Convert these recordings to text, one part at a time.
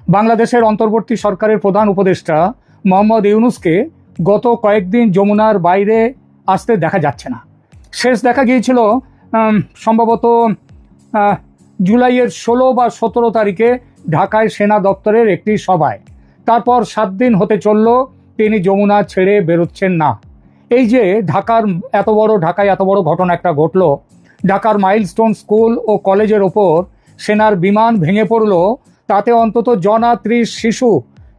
বাংলাদেশের অন্তর্বর্তী সরকারের প্রধান উপদেষ্টা মোহাম্মদ ইউনূসকে গত কয়েকদিন যমুনার বাইরে আসতে দেখা যাচ্ছে না। শেষ দেখা গিয়েছিল সম্ভবত জুলাইয়ের 16 বা 17 তারিখে ঢাকায় সেনা দপ্তরের একটি সভায়। তারপর 7 দিন হতে চলল তিনি যমুনা ছেড়ে বেরোচ্ছেন না। এই যে ঢাকায় এত বড় ঘটনা একটা ঘটল, ঢাকার মাইলস্টোন স্কুল ও কলেজের ওপর সেনার বিমান ভেঙে পড়ল, তাতে অন্তত জনা 30 শিশু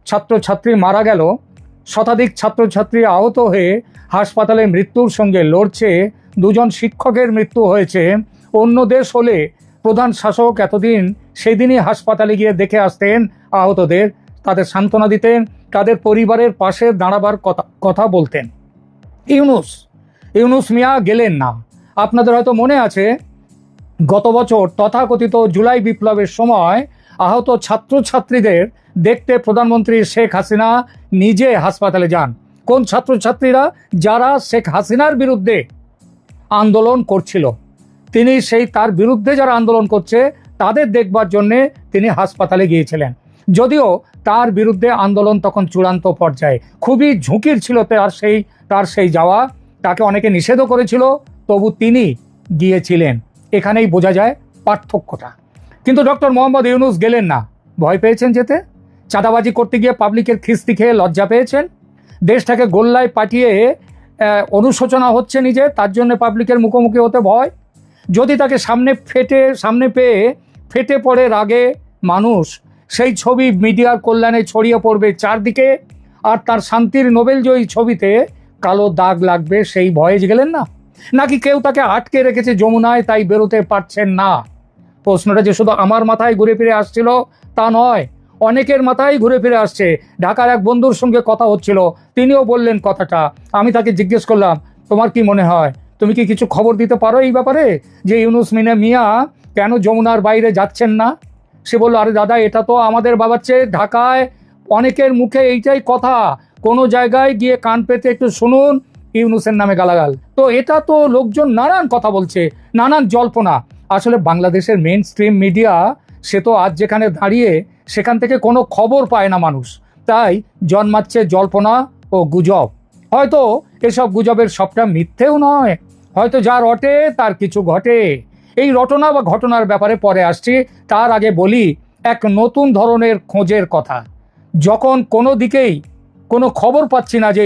ছাত্রছাত্রী মারা গেল, শতাধিক ছাত্রছাত্রী আহত হয়ে হাসপাতালে মৃত্যুর সঙ্গে লড়ছে, 2 জন শিক্ষকের মৃত্যু হয়েছে। অন্য দেশ হলে প্রধান শাসক এতদিন সেদিনই হাসপাতালে গিয়ে দেখে আসতেন আহতদের, তাদের সান্ত্বনা দিতেন, তাদের পরিবারের পাশে দাঁড়াবার কথা বলতেন। ইউনূস মিয়া গেলেন না। আপনাদের হয়তো মনে আছে, গত বছর তথাকথিত জুলাই বিপ্লবের সময় আহত ছাত্রছাত্রীদের দেখতে প্রধানমন্ত্রী শেখ হাসিনা নিজে হাসপাতালে যান। কোন ছাত্রছাত্রীরা? যারা শেখ হাসিনার বিরুদ্ধে আন্দোলন করছিল। তিনি তার বিরুদ্ধে যারা আন্দোলন করছে তাদের দেখবার জন্যে তিনি হাসপাতালে গিয়েছিলেন। যদিও তার বিরুদ্ধে আন্দোলন তখন চূড়ান্ত পর্যায়ে, খুবই ঝুঁকির ছিল তার সেই যাওয়া, তাকে অনেকে নিষেধও করেছিল, তবু তিনি গিয়েছিলেন। এখানেই বোঝা যায় পার্থক্যটা। কিন্তু ডক্টর মোহাম্মদ ইউনূস গেলেন না। ভয় পেয়েছেন যেতে? চাঁদাবাজি করতে গিয়ে পাবলিকের খিস্তি খেয়ে লজ্জা পেয়েছেন? দেশটাকে গোল্লায় পাঠিয়ে অনুশোচনা হচ্ছে নিজে, তার জন্য পাবলিকের মুখোমুখি হতে ভয়? যদি তাকে সামনে পেয়ে ফেটে পড়ে রাগে মানুষ, সেই ছবি মিডিয়ার কল্যাণে ছড়িয়ে পড়বে চারদিকে, আর তার শান্তির নোবেলজয়ী ছবিতে কালো দাগ লাগবে, সেই ভয়ে গেলেন না? নাকি কেউ তাকে আটকে রেখেছে যমুনায়, তাই বেরোতে পারছেন না? প্রশ্নটা যে শুধু আমার মাথায় ঘুরে ফিরে আসছিল তা নয়, অনেকের মাথায় ঘুরে ফিরে আসছে। ঢাকার এক বন্ধুর সঙ্গে কথা হচ্ছিল, তিনিও বললেন কথাটা। আমি তাকে জিজ্ঞেস করলাম, তোমার কি মনে হয়, তুমি কি কিছু খবর দিতে পারো এই ব্যাপারে, যে ইউনূস মিয়া কেন যমুনার বাইরে যাচ্ছেন না? সে বলল, আরে দাদা, এটা তো আমাদের বাবাচ্ছে ঢাকায় অনেকের মুখে এইটাই কথা, কোনো জায়গায় গিয়ে কান পেতে একটু শুনুন, ইউনূসের নামে গালাগাল। তো এটা তো লোকজন নানান কথা বলছে, নানান জল্পনা। আসলে বাংলাদেশের মেইন স্ট্রিম মিডিয়া সে তো আজ যেখানে দাঁড়িয়ে সেখান থেকে কোনো খবর পায় না মানুষ, তাই জন্মাচ্ছে জল্পনা ও গুজব। হয়তো এসব গুজবের সবটা মিথ্যেও নয়, হয়তো যা রটে তার কিছু ঘটে। এই রটনা বা ঘটনার ব্যাপারে পরে আসছি, তার আগে বলি এক নতুন ধরনের খোঁজের কথা। যখন কোনো দিকেই কোনো খবর পাচ্ছি না যে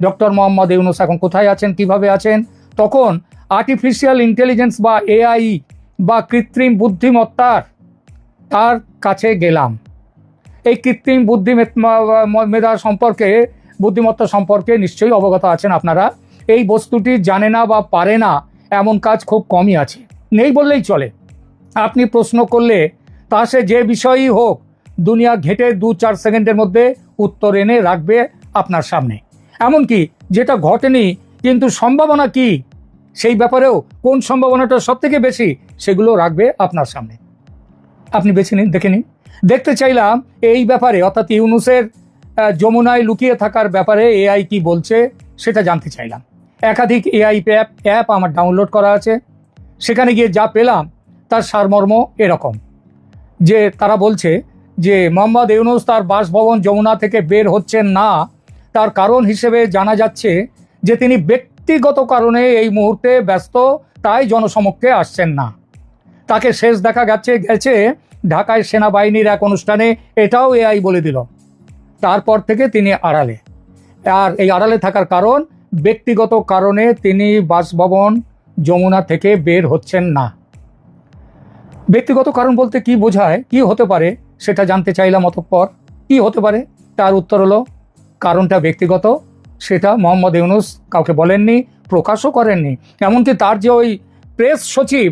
ডক্টর মোহাম্মদ ইউনূস এখন কোথায় আছেন, কিভাবে আছেন, তখন আর্টিফিশিয়াল ইন্টেলিজেন্স বা এআই বা কৃত্রিম বুদ্ধিমত্তার তার কাছে গেলাম। এই কৃত্রিম বুদ্ধিমত্তা সম্পর্কে নিশ্চয়ই অবগত আছেন আপনারা। এই বস্তুটি জানে না বা পারে না এমন কাজ খুব কমই আছে, নেই বললেই চলে। আপনি প্রশ্ন করলে তা সে যে বিষয়ই হোক, দুনিয়া ঘেঁটে 2-4 সেকেন্ডের মধ্যে উত্তর এনে রাখবে আপনার সামনে। এমনকি যেটা ঘটেনি কিন্তু সম্ভাবনা কি, সেই ব্যাপারেও কোন সম্ভাবনাটা সব থেকে বেশি, সেগুলো রাখবে আপনার সামনে। আপনি বেছে নিন, দেখে নিন। দেখতে চাইলাম এই ব্যাপারে, অর্থাৎ ইউনূসের যমুনায় লুকিয়ে থাকার ব্যাপারে এআই কি বলছে সেটা জানতে চাইলাম। একাধিক এআই অ্যাপ আমার ডাউনলোড করা আছে। সেখানে গিয়ে যা পেলাম তার সারমর্ম এরকম, যে তারা বলছে যে মোহাম্মদ ইউনূস তার বাসভবন যমুনা থেকে বের হচ্ছেন না। তার কারণ হিসেবে জানা যাচ্ছে যে তিনি ব্যক্তিগত কারণে এই মুহূর্তে ব্যস্ত, তাই জনসমক্ষে আসছেন না। তাকে শেষ দেখা গেছে ঢাকায় সেনাবাহিনীর এক অনুষ্ঠানে, এটাও এআই বলে দিল। তারপর থেকে তিনি আড়ালে। আর এই আড়ালে থাকার কারণ, ব্যক্তিগত কারণে তিনি বাসভবন যমুনা থেকে বের হচ্ছেন না। ব্যক্তিগত কারণ বলতে কি বোঝায়, কি হতে পারে সেটা জানতে চাইলাম। অতঃপর কি হতে পারে, তার উত্তর হলো কারণটা ব্যক্তিগত। সেটা মোহাম্মদ ইউনূস কাউকে বলেননি, প্রকাশও করেননি। এমনকি তার যে ওই প্রেস সচিব,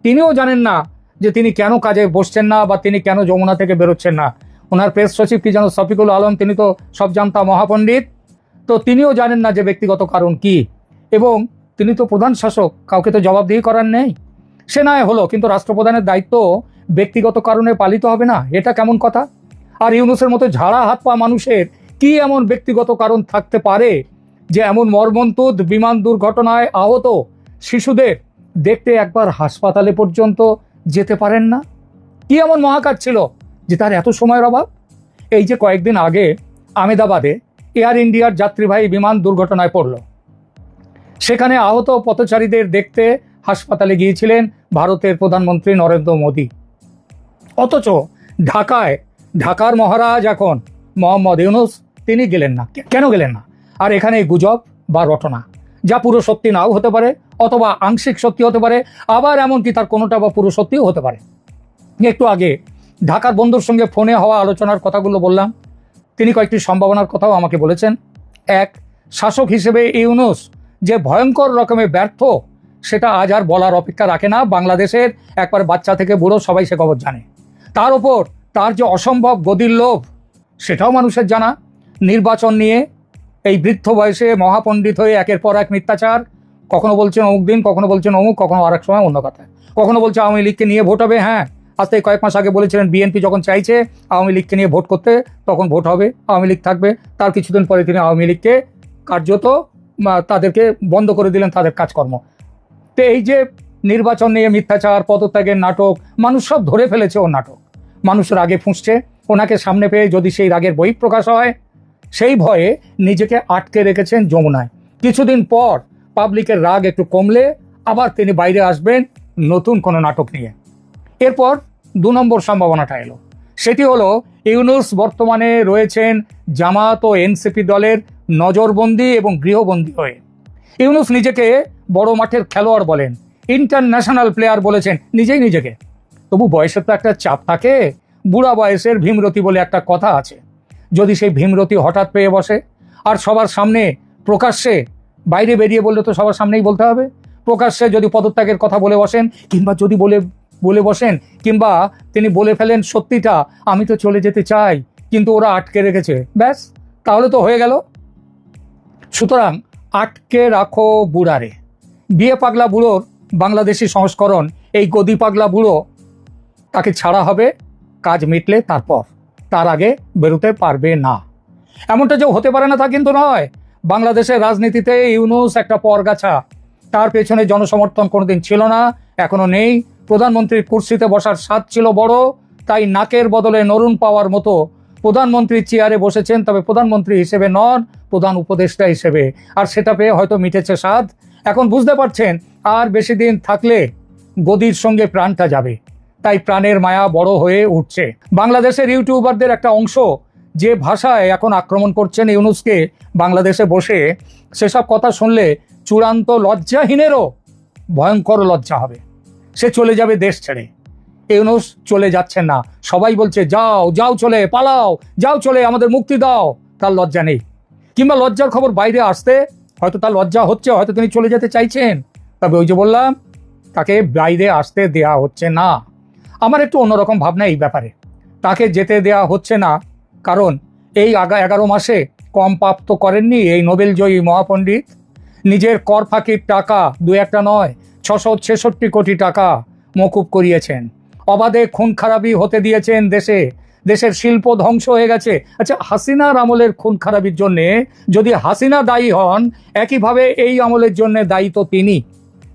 তিনিও জানেন না যে তিনি কেন কাজে বসছেন না বা তিনি কেন যমুনা থেকে বেরোচ্ছেন না। ওনার প্রেস সচিব কি যেন শফিকুল আলম, তিনি তো সব জানতা মহাপণ্ডিত, তো তিনিও জানেন না যে ব্যক্তিগত কারণ কি। এবং তিনি তো প্রধান শাসক, কাউকে তো জবাবদিহি করার নেই। সে নয় হলো, কিন্তু রাষ্ট্রপ্রধানের দায়িত্ব ব্যক্তিগত কারণে পালিত হবে না, এটা কেমন কথা? আর ইউনূসের মতো ঝাড়া হাত পা মানুষের কি এমন ব্যক্তিগত কারণ থাকতে পারে যে এমন মর্মন্তুদ বিমান দুর্ঘটনায় আহত শিশুদের দেখতে একবার হাসপাতালে পর্যন্ত যেতে পারেন না? কি এমন মহাকাজ ছিল যে তার এত সময়ের অভাব? এই যে কয়েকদিন আগে আহমেদাবাদে এয়ার ইন্ডিয়ার যাত্রীবাহী বিমান দুর্ঘটনায় পড়ল, সেখানে আহত পথচারীদের দেখতে হাসপাতালে গিয়েছিলেন ভারতের প্রধানমন্ত্রী নরেন্দ্র মোদী। অথচ ঢাকার মহারাজ এখন মোহাম্মদ ইউনূস, তিনি গেলেন না। কেন গেলেন না? আর এখানে গুজব বা রটনা, যা পুরো সত্যি নাও হতে পারে, অথবা আংশিক সত্যি হতে পারে, আবার এমনকি তার কোনোটা বা পুরো সত্যিও হতে পারে। একটু আগে ঢাকার বন্ধুর সঙ্গে ফোনে হওয়া আলোচনার কথাগুলো বললাম, তিনি কয়েকটি সম্ভাবনার কথাও আমাকে বলেছেন। এক, শাসক হিসেবে ইউনূস যে ভয়ঙ্কর রকমের ব্যর্থ, সেটা আজ আর বলার অপেক্ষা রাখে না। বাংলাদেশের একবার বাচ্চা থেকে বুড়ো সবাই সে খবর জানে। তার ওপর তার যে অসম্ভব গদির লোভ, সেটাও মানুষের জানা। নির্বাচন নিয়ে এই বৃদ্ধ বয়সে মহাপণ্ডিত হয়ে একের পর এক মিথ্যাচার, কখনো বলছেন অমুক দিন, কখনো বলছেন অমুক, কখনো আরেক সময় অন্য কথা, কখনো বলছে আওয়ামী লীগকে নিয়ে ভোট হবে। হ্যাঁ, আজ থেকে কয়েক মাস আগে বলেছিলেন বিএনপি যখন চাইছে আওয়ামী লীগকে নিয়ে ভোট করতে, তখন ভোট হবে, আওয়ামী লীগ থাকবে। তার কিছুদিন পরে তিনি আওয়ামী লীগকে কার্যত তাদেরকে বন্ধ করে দিলেন তাদের কাজকর্ম। তো এই যে নির্বাচন নিয়ে মিথ্যাচার, পদত্যাগের নাটক, মানুষ সব ধরে ফেলেছে ওর নাটক। মানুষের আগে ফুঁসছে। ওনাকে সামনে পেয়ে যদি সেই রাগের বহিঃপ্রকাশ হয়, সেই ভয়ে নিজেকে আটকে রেখেছেন যমুনায়। কিছুদিন পর পাবলিকের রাগ একটু কমলে আবার তিনি বাইরে আসবেন নতুন কোনো নাটক নিয়ে। এরপর 2 নম্বর সম্ভাবনাটা এলো, সেটি হলো ইউনূস বর্তমানে রয়েছেন জামাত ও এনসিপি দলের নজরবন্দি এবং গৃহবন্দী হয়ে। ইউনূস নিজেকে বড় মাঠের খেলোয়াড় বলেন, ইন্টারন্যাশনাল প্লেয়ার বলেছেন নিজেই নিজেকে। তবু বয়সের তো একটা চাপ থাকে। বুড়া বয়সের ভীমরতি বলে একটা কথা আছে। যদি সেই ভীমরতি হঠাৎ পেয়ে বসে আর সবার সামনে প্রকাশ্যে, বাইরে বেরিয়ে বললে তো সবার সামনেই বলতে হবে, প্রকাশ্যে যদি পদত্যাগের কথা বলে বসেন, কিংবা যদি বলে বসেন, কিংবা তিনি বলে ফেলেন সত্যিটা, আমি তো চলে যেতে চাই কিন্তু ওরা আটকে রেখেছে, ব্যাস, তাহলে তো হয়ে গেল। সুতরাং আটকে রাখো বুড়ারে। বিয়ে পাগলা বুড়োর বাংলাদেশি সংস্করণ এই গদি পাগলা বুড়ো, তাকে ছাড়া হবে কাজ মিটলে, তার আগে বেরোতে পারবে না। এমনটা যে হতে পারে না তা কিন্তু নয়। বাংলাদেশের রাজনীতিতে ইউনূস একটা পরগাছা। তার পেছনে জনসমর্থন কোনোদিন ছিল না, এখনো নেই। প্রধানমন্ত্রীর কুর্সিতে বসার স্বাদ ছিল বড়, তাই নাকের বদলে নরুন পাওয়ার মতো প্রধানমন্ত্রীর চেয়ারে বসেছেন, তবে প্রধানমন্ত্রী হিসেবে নন, প্রধান উপদেষ্টা হিসেবে। আর সেটা পেয়ে হয়তো মিটেছে স্বাদ। এখন বুঝতে পারছেন আর বেশি দিন থাকলে গদির সঙ্গে প্রাণটা যাবে, তাই প্রাণের মায়া বড় হয়ে উঠছে। বাংলাদেশের ইউটিউবারদের একটা অংশ যে ভাষায় এখন আক্রমণ করছেন ইউনূসকে বাংলাদেশে বসে, সেসব কথা শুনলে চূড়ান্ত লজ্জাহীনেরও ভয়ঙ্কর লজ্জা হবে। সে চলে যাবে দেশ ছেড়ে। ইউনূস চলে যাচ্ছেন না, সবাই বলছে যাও যাও, চলে পালাও, যাও চলে, আমাদের মুক্তি দাও। তার লজ্জা নেই, কিংবা লজ্জার খবর বাইরে আসতে হয়তো তার লজ্জা হচ্ছে, হয়তো তিনি চলে যেতে চাইছেন, তবে ওই যে বললাম, তাকে বাইরে আসতে দেয়া হচ্ছে না। আমার একটু অন্যরকম ভাবনা এই ব্যাপারে। তাকে যেতে দেয়া হচ্ছে না কারণ এই 11 মাসে কম পাপ তো করেননি এই নোবেলজয়ী মহাপণ্ডিত। নিজের কর ফাঁকির টাকা 2-1টা নয়, 666 কোটি টাকা মকুব করিয়েছেন। অবাধে খুন খারাপি হতে দিয়েছেন দেশে। দেশের শিল্প ধ্বংস হয়ে গেছে। আচ্ছা, হাসিনার আমলের খুন খারাপির জন্যে যদি হাসিনা দায়ী হন, একইভাবে এই আমলের জন্য দায়ী তো তিনি।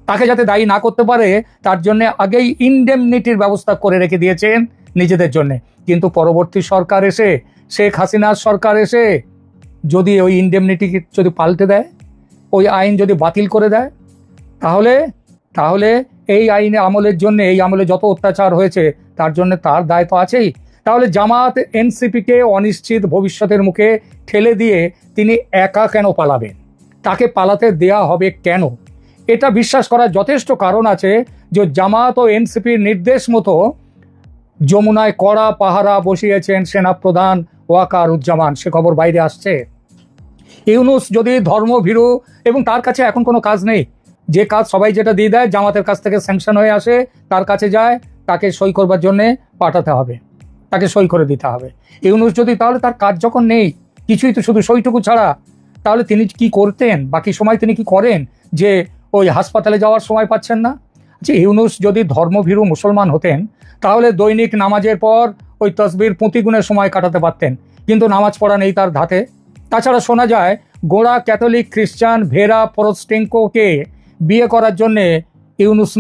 তাকে যাতে দায়ী না করতে পারে তার জন্য আগেই ইনডেমনিটির ব্যবস্থা করে রেখে দিয়েছেন নিজেদের জন্য। কিন্তু পরবর্তী সরকার এসে, শেখ হাসিনার সরকার এসে যদি ওই ইনডেমনিটি যদি পাল্টে দেয়, ওই আইন যদি বাতিল করে দেয়, তাহলে এই আইনে আমলের জন্য, এই আমলে যত অত্যাচার হয়েছে তার জন্য তার দায় তো আছেই। তাহলে জামাত এনসিপিকে অনিশ্চিত ভবিষ্যতের মুখে ঠেলে দিয়ে তিনি একা কেন পালাবেন? তাকে পালাতে দেয়া হবে কেন? এটা বিশ্বাস করার যথেষ্ট কারণ আছে যে জামাত ও এনসিপির নির্দেশ মতো যমুনায় কড়া পাহারা বসিয়েছেন সেনাপ্রধান ওয়াকারুজ্জামান। সে খবর বাইরে আসছে। ইউনূস যদি ধর্মভীরু, এবং তার কাছে এখন কোনো কাজ নেই, যে কাজ সবাই যেটা দিয়ে দেয় জামাতের কাছ থেকে স্যাংশন হয়ে আসে, তার কাছে যায়, তাকে সই করবার জন্যে পাঠাতে হবে, তাকে সই করে দিতে হবে। ইউনূস যদি, তাহলে তার কাজ যখন নেই, কিছুই তো শুধু সইটুকু ছাড়া, তাহলে তিনি কি করতেন? বাকি সময় তিনি কি করেন যে ওই হাসপাতালে যাওয়ার সময় পাচ্ছেন না? যে ইউনূস যদি ধর্মভীরু মুসলমান হতেন, তাহলে দৈনিক নামাজের পর ওই তসবির পুঁতিগুণের সময় কাটাতে পারতেন, কিন্তু নামাজ পড়া নেই তার ধাতে। তাছাড়া শোনা যায় গোড়া ক্যাথলিক খ্রিস্টান ভেরা পরস্টেঙ্কোকে বিয়ে করার জন্যে ইউনূস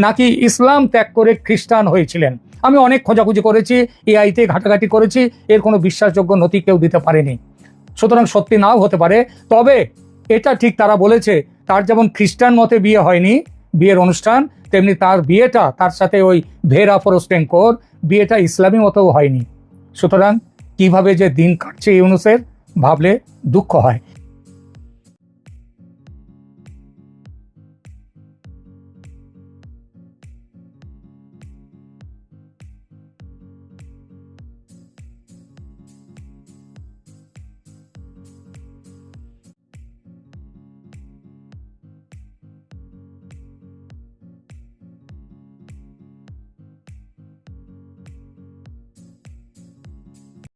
নাকি ইসলাম ত্যাগ করে খ্রিস্টান হয়েছিলেন। আমি অনেক খোঁজাখুঁজি করেছি, এআইতে ঘাটাঘাটি করেছি, এর কোনো বিশ্বাসযোগ্য নথি কেউ দিতে পারেনি। সুতরাং সত্যি নাও হতে পারে। তবে এটা ঠিক তারা বলেছে, তার যেমন খ্রিস্টান মতে বিয়ে হয়নি বিয়ের অনুষ্ঠান, তেমনি তার বিয়েটা, তার সাথে ওই ভেরা ফোরস্টেঙ্কোর বিয়েটা ইসলামী মতেও হয়নি। সুতরাং কিভাবে যে দিন কাটছে ইউনূসের, ভাবলে দুঃখ হয়।